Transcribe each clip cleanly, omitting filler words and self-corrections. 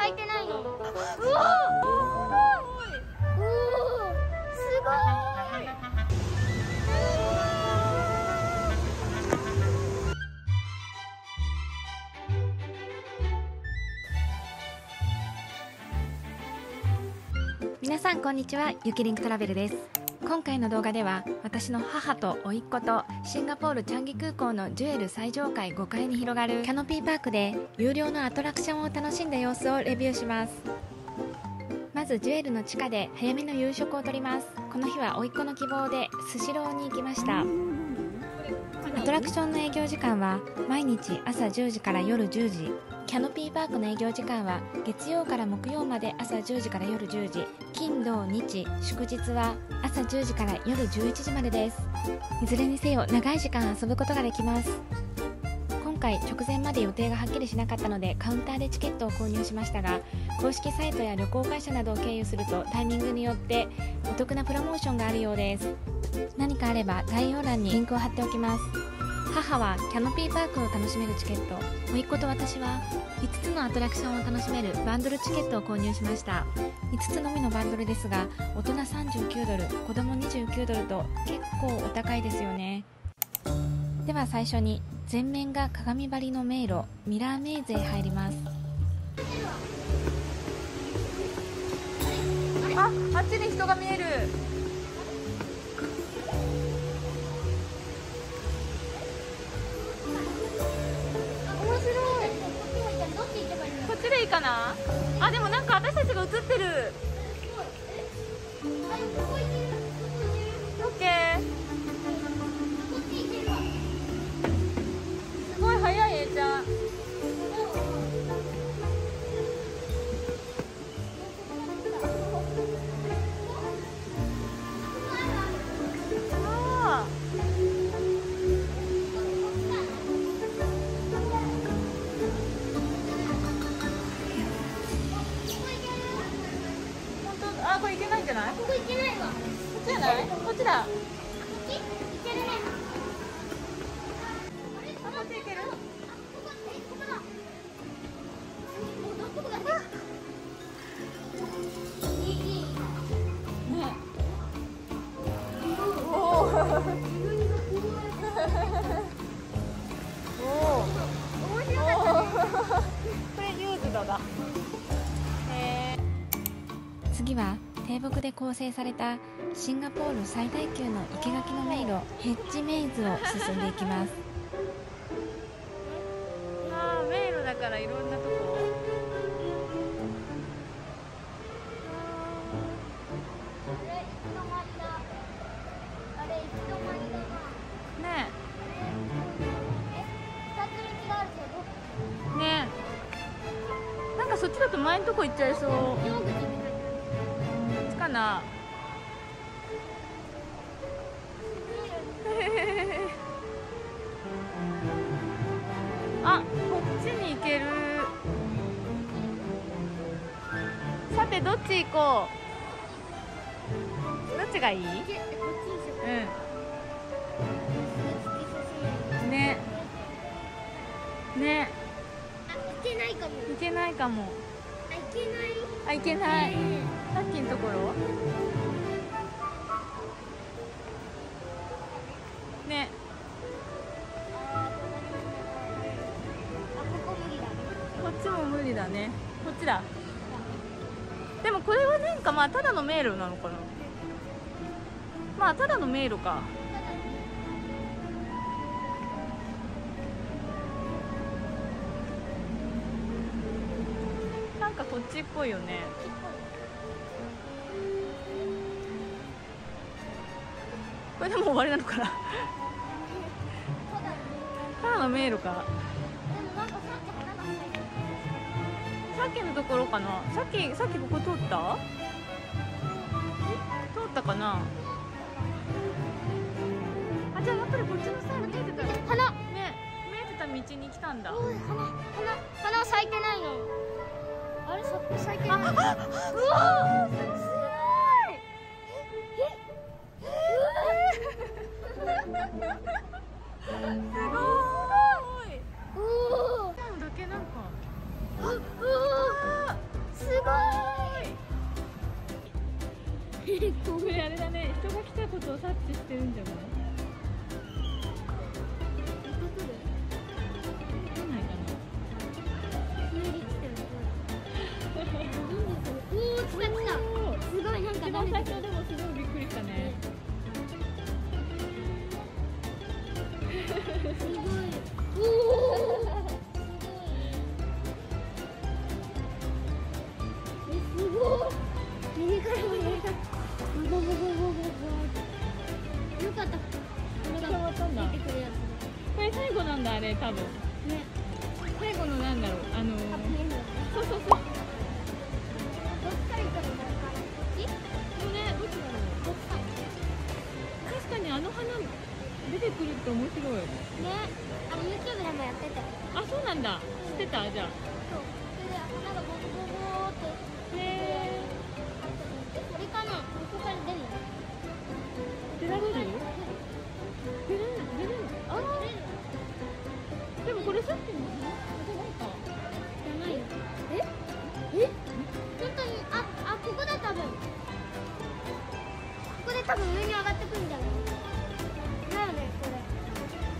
咲いてないの。うわー、すごい。皆さんこんにちは、ゆきりんくトラベルです。今回の動画では私の母と甥っ子とシンガポールチャンギ空港のジュエル最上階5階に広がるキャノピーパークで有料のアトラクションを楽しんだ様子をレビューします。まずジュエルの地下で早めの夕食をとります。この日は甥っ子の希望でスシローに行きました。アトラクションの営業時間は毎日朝10時から夜10時。キャノピーパークの営業時間は月曜から木曜まで朝10時から夜10時、金土日祝日は朝10時から夜11時までです。いずれにせよ長い時間遊ぶことができます。今回直前まで予定がはっきりしなかったのでカウンターでチケットを購入しましたが、公式サイトや旅行会社などを経由するとタイミングによってお得なプロモーションがあるようです。何かあれば概要欄にリンクを貼っておきます。母はキャノピーパークを楽しめるチケット、甥っ子と私は5つのアトラクションを楽しめるバンドルチケットを購入しました。5つのみのバンドルですが大人39ドル、子供29ドルと結構お高いですよね。では最初に前面が鏡張りの迷路ミラーメイズへ入ります。あっちに人が見える。こっちでいいかなあ。でもなんか私たちが映ってる。オッケー。すごい速い、Aちゃん。これいけないんじゃない？ここ行けないわ。こっちじゃない？こっちだ。こっち行けるね。こっち行ける？ここだ。どこだ？いい。ね。おお。面白かったね。これユーズドだ。次は低木で構成されたシンガポール最大級の生垣の迷路ヘッジメイズを進んでいきます。ああ、迷路だからいろんなとこ。あれ行き止まりだな。ね2つ道があるけど。え。ねえ。なんかそっちだと前のとこ行っちゃいそう。山口みたいな。かな。あ、こっちに行ける。さてどっち行こう。どっちがいい？こっちにしよう。うん。ね。ね。あ、行けないかも。行けないかも。あ、行けない。あ、行けない。さっきのところ。ね。あ、ここ無理だね。こっちも無理だね。こっちだ。でもこれはなんかまあただの迷路なのかな。まあただの迷路か。なんかこっちっぽいよね。これでもう終わりなのかな。ただの迷路か。でもなんかさっき花が咲いてる。さっきのところかな。さっきここ通った？通ったかな。あ、じゃあやっぱりこっちのサイド見えてた。花。ね、見えてた道に来たんだ。おい、花咲いてないの。あれ、咲いてない。うわー、すごい。すごい。おお。今のだけなんか。うわことを察知してるんじゃない？来ないかな。すごいなんか一番最初でもすごいびっくりしたね。すごい。おお。すごい。右からも右から。ボボボボボボ。よかった。これが出てくるやつ。これ最後なんだあれ多分。ね。最後のなんだろうそうそうそう。どっから行ったの？こっち？これどっちだろう。確かにあの花出てくるって面白い。ね。YouTube でもやってたよ。あ、そうなんだ。知ってたじゃあ。そう。それで花がボボボボーって。へこれかな？ここから出るの？出られる？出れる？ああ。でもこれさっきの花じゃないか。じゃないよ。本当にここだ多分。ここで多分上に上がってくるんじゃない？だよねこれ。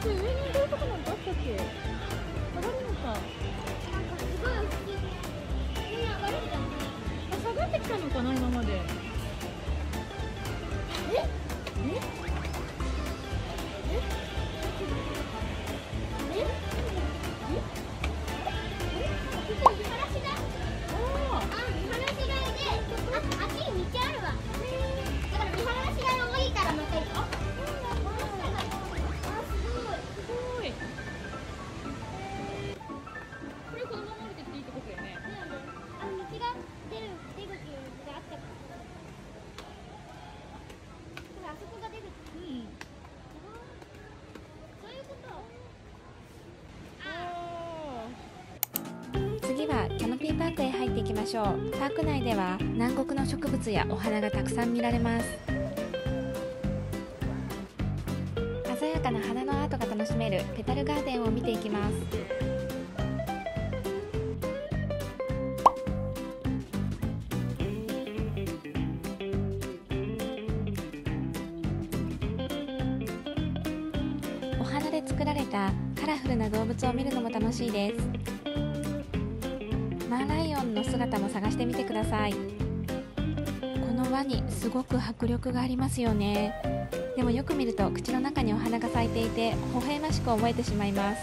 これ上に上がるとこなんかあったっけ？上がるのか。なんかすごい不思議。上に上がるんじゃない？あ、下がってきたのかな今まで。次はキャノピーパークへ入っていきましょう。パーク内では南国の植物やお花がたくさん見られます。鮮やかな花のアートが楽しめるペタルガーデンを見ていきます。お花で作られたカラフルな動物を見るのも楽しいです。マーライオンの姿も探してみてください。このワニすごく迫力がありますよね。でもよく見ると口の中にお花が咲いていて微笑ましく思えてしまいます。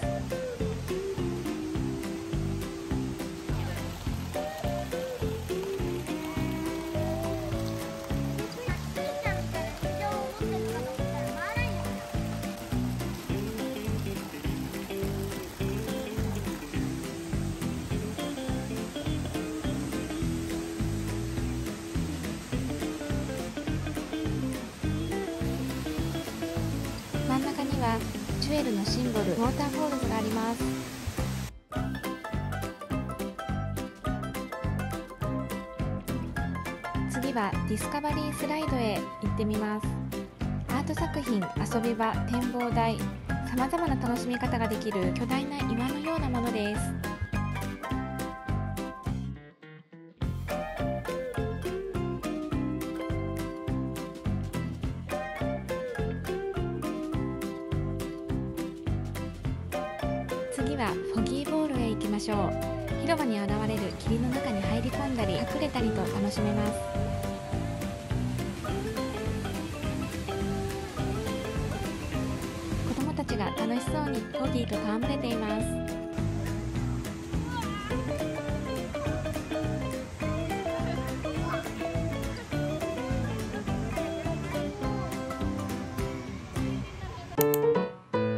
真ん中にはジュエルのシンボルウォーターフォールズがあります。次はディスカバリースライドへ行ってみます。アート作品、遊び場、展望台、さまざまな楽しみ方ができる巨大な岩のようなものです。次はフォギーボールへ行きましょう。広場に現れる霧の中に入り込んだり隠れたりと楽しめます。子供たちが楽しそうにフォギーと戯れています。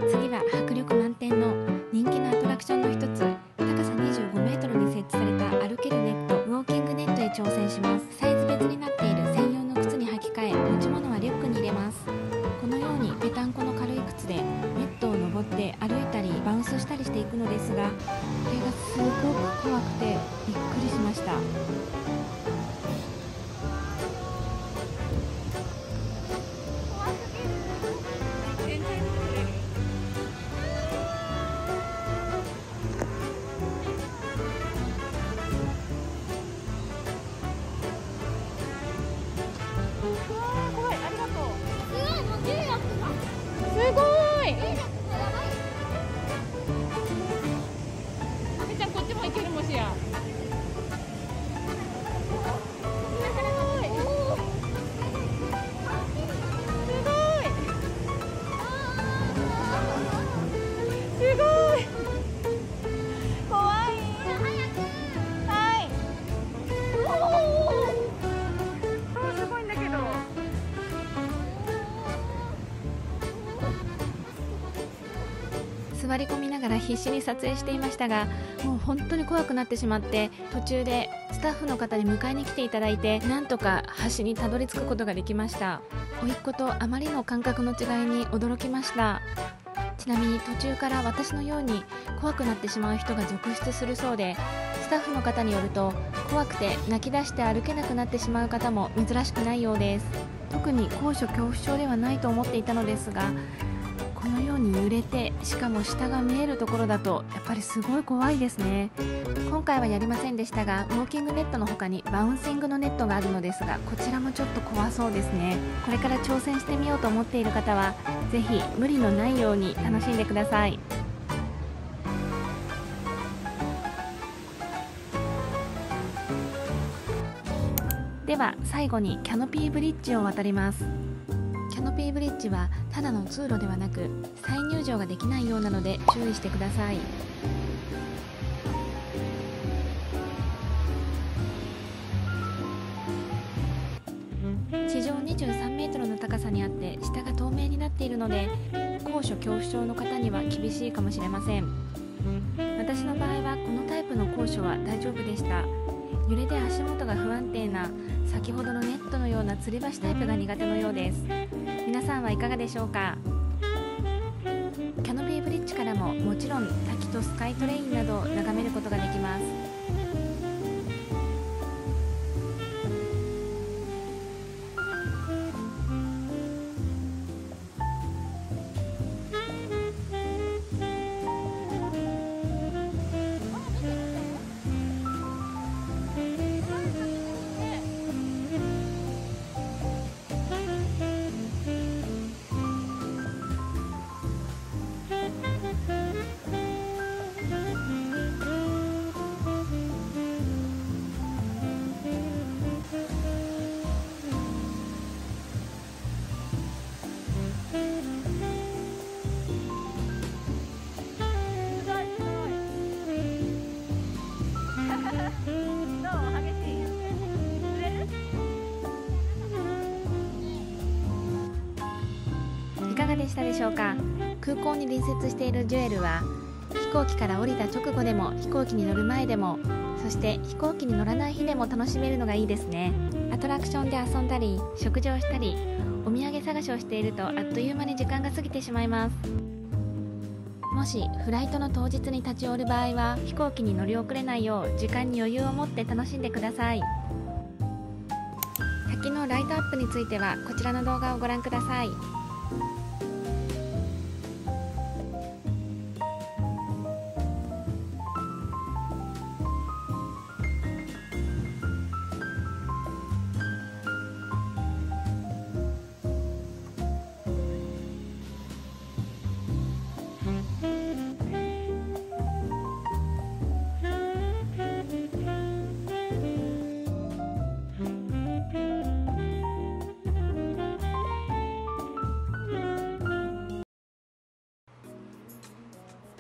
次は迫力満点の人気のアトラクションの一つ、高さ25メートルに設置された歩けるネット、ウォーキングネットへ挑戦します。サイズ別になっている専用の靴に履き替え、持ち物はリュックに入れます。このようにぺたんこの軽い靴でネットを登って歩いたりバウンスしたりしていくのですが、これがすごく怖くてびっくりしました。怖い、ありがとう。すごい。必死に撮影していましたが、もう本当に怖くなってしまって、途中でスタッフの方に迎えに来ていただいて、なんとか橋にたどり着くことができました。甥っ子とあまりの感覚の違いに驚きました。ちなみに途中から私のように怖くなってしまう人が続出するそうで、スタッフの方によると、怖くて泣き出して歩けなくなってしまう方も珍しくないようです。特に高所恐怖症ではないと思っていたのですが、このように揺れて、しかも下が見えるところだとやっぱりすごい怖いですね。今回はやりませんでしたが、ウォーキングネットの他にバウンシングのネットがあるのですが、こちらもちょっと怖そうですね。これから挑戦してみようと思っている方はぜひ無理のないように楽しんでください。では最後にキャノピーブリッジを渡ります。キャノピーブリッジはただの通路ではなく、再入場ができないようなので注意してください。地上23メートルの高さにあって、下が透明になっているので、高所恐怖症の方には厳しいかもしれません。私の場合はこのタイプの高所は大丈夫でした。揺れで足元が不安定な先ほどのネットのような吊り橋タイプが苦手のようです。皆さんはいかがでしょうか。キャノピーブリッジからももちろん滝とスカイトレインなどを眺めることができます。いかがでしたでしょうか。空港に隣接しているジュエルは、飛行機から降りた直後でも、飛行機に乗る前でも、そして飛行機に乗らない日でも楽しめるのがいいですね。アトラクションで遊んだり食事をしたり、お土産探しをしているとあっという間に時間が過ぎてしまいます。もしフライトの当日に立ち寄る場合は、飛行機に乗り遅れないよう時間に余裕を持って楽しんでください。滝のライトアップについてはこちらの動画をご覧ください。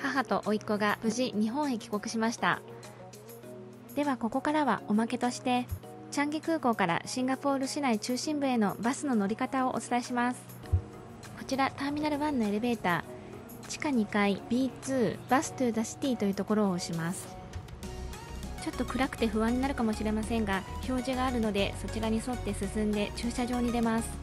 母と甥っ子が無事日本へ帰国しました。ではここからはおまけとして、チャンギ空港からシンガポール市内中心部へのバスの乗り方をお伝えします。こちらターミナル1のエレベーター、地下2階 B2 バストゥーザシティというところを押します。ちょっと暗くて不安になるかもしれませんが、表示があるのでそちらに沿って進んで駐車場に出ます。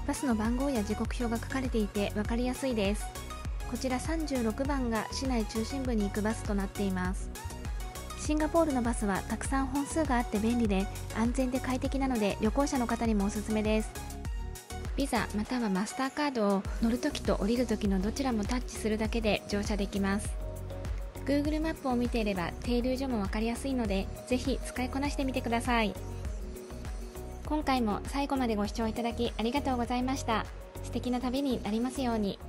バスの番号や時刻表が書かれていて分かりやすいです。こちら36番が市内中心部に行くバスとなっています。シンガポールのバスはたくさん本数があって便利で安全で快適なので、旅行者の方にもおすすめです。ビザまたはマスターカードを乗るときと降りるときのどちらもタッチするだけで乗車できます。 Google マップを見ていれば停留所も分かりやすいので、ぜひ使いこなしてみてください。今回も最後までご視聴いただきありがとうございました。素敵な旅になりますように。